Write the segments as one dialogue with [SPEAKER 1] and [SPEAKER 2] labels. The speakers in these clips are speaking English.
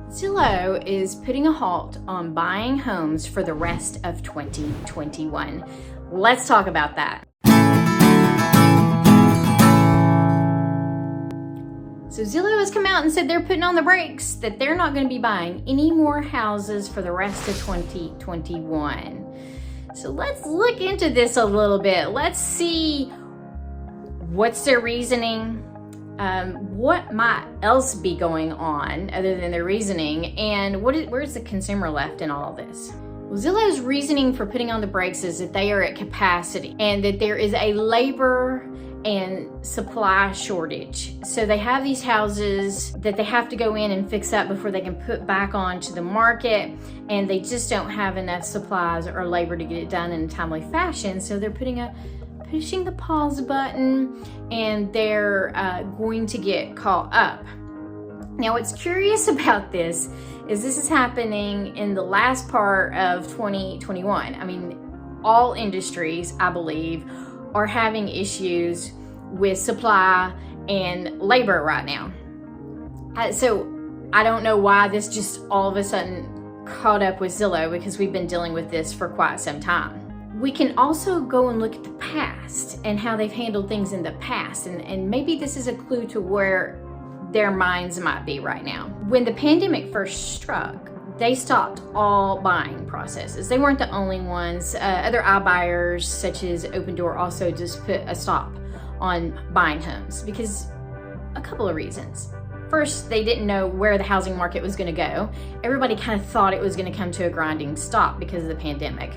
[SPEAKER 1] Zillow is putting a halt on buying homes for the rest of 2021. Let's talk about that. So Zillow has come out and said they're putting on the brakes, that they're not going to be buying any more houses for the rest of 2021. So let's look into this a little bit. Let's see what's their reasoning, what might else be going on other than their reasoning, and where's the consumer left in all of this? Well, Zillow's reasoning for putting on the brakes is that they are at capacity and that there is a labor and supply shortage. So they have these houses that they have to go in and fix up before they can put back onto the market, and they just don't have enough supplies or labor to get it done in a timely fashion. So they're pushing the pause button, and they're going to get caught up. Now, what's curious about this is happening in the last part of 2021. I mean, all industries, I believe, are having issues with supply and labor right now. So I don't know why this just all of a sudden caught up with Zillow, because we've been dealing with this for quite some time. We can also go and look at the past and how they've handled things in the past, and maybe this is a clue to where their minds might be right now. When the pandemic first struck, they stopped all buying processes. They weren't the only ones. Other iBuyers, such as Open Door, also just put a stop on buying homes because a couple of reasons. First, they didn't know where the housing market was going to go. Everybody kind of thought it was going to come to a grinding stop because of the pandemic.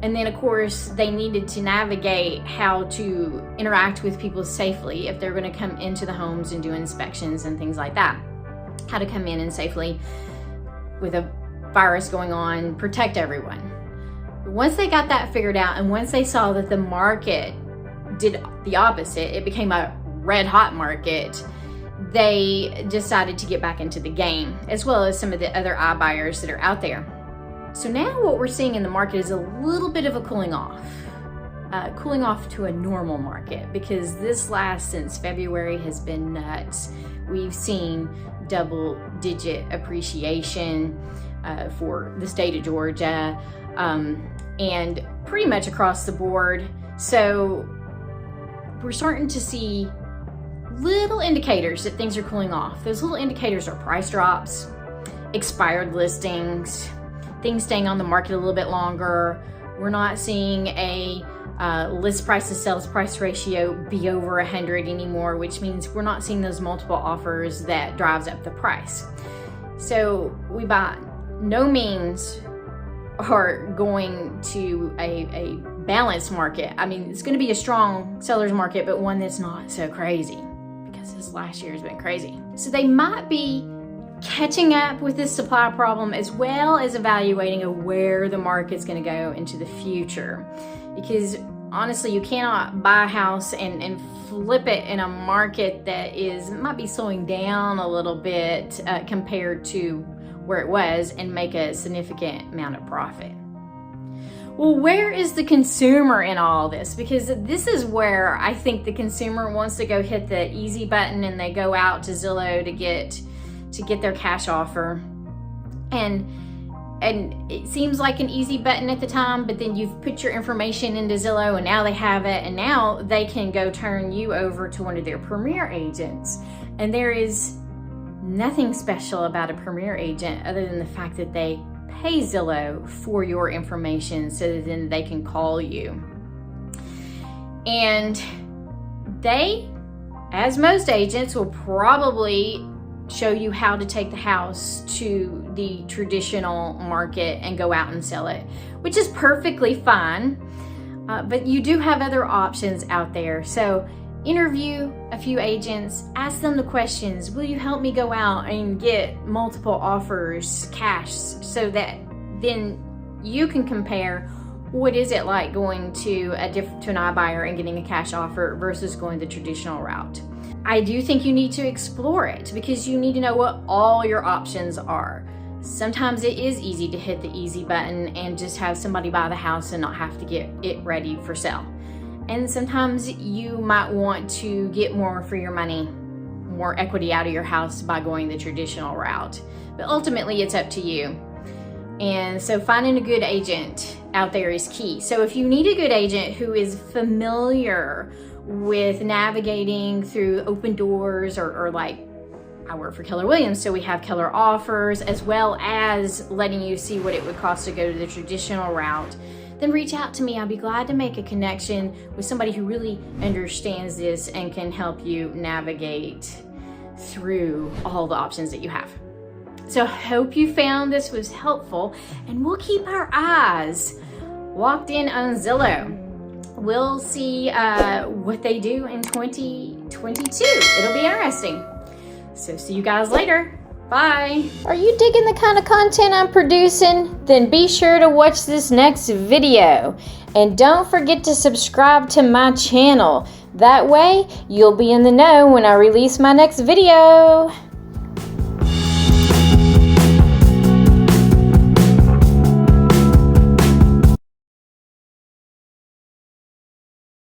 [SPEAKER 1] And then, of course, they needed to navigate how to interact with people safely if they're going to come into the homes and do inspections and things like that. How to come in and safely, with a virus going on, protect everyone. Once they got that figured out, and once they saw that the market did the opposite, it became a red hot market, they decided to get back into the game, as well as some of the other iBuyers that are out there. So now what we're seeing in the market is a little bit of a cooling off to a normal market, because this last since February has been nuts. We've seen double-digit appreciation for the state of Georgia, and pretty much across the board. So we're starting to see little indicators that things are cooling off. Those little indicators are price drops, expired listings, things staying on the market a little bit longer. We're not seeing a list price to sales price ratio be over 100 anymore, which means we're not seeing those multiple offers that drives up the price. So we by no means are going to a balanced market. I mean, it's going to be a strong seller's market, but one that's not so crazy, because this last year has been crazy. So they might be catching up with this supply problem, as well as evaluating of where the market's going to go into the future. Because honestly, you cannot buy a house and flip it in a market that might be slowing down a little bit compared to where it was, and make a significant amount of profit. Well, where is the consumer in all this? Because this is where I think the consumer wants to go hit the easy button, and they go out to Zillow to get their cash offer. And it seems like an easy button at the time, but then you've put your information into Zillow, and now they have it, and now they can go turn you over to one of their premier agents. And there is nothing special about a premier agent other than the fact that they pay Zillow for your information so that then they can call you. And they, as most agents, will probably show you how to take the house to the traditional market and go out and sell it, which is perfectly fine. But you do have other options out there. So interview a few agents, ask them the questions. Will you help me go out and get multiple offers cash, so that then you can compare what is it like going to an iBuyer and getting a cash offer versus going the traditional route. I do think you need to explore it, because you need to know what all your options are. Sometimes it is easy to hit the easy button and just have somebody buy the house and not have to get it ready for sale. And sometimes you might want to get more for your money, more equity out of your house by going the traditional route. But ultimately, it's up to you. And so finding a good agent out there is key. So if you need a good agent who is familiar with navigating through open doors, or like I work for Keller Williams, so we have Keller offers, as well as letting you see what it would cost to go to the traditional route, then reach out to me. I'll be glad to make a connection with somebody who really understands this and can help you navigate through all the options that you have. So I hope you found this was helpful, and we'll keep our eyes locked in on Zillow. We'll see what they do in 2022. It'll be interesting. So see you guys later. Bye. Are you digging the kind of content I'm producing? Then be sure to watch this next video. And don't forget to subscribe to my channel. That way, you'll be in the know when I release my next video.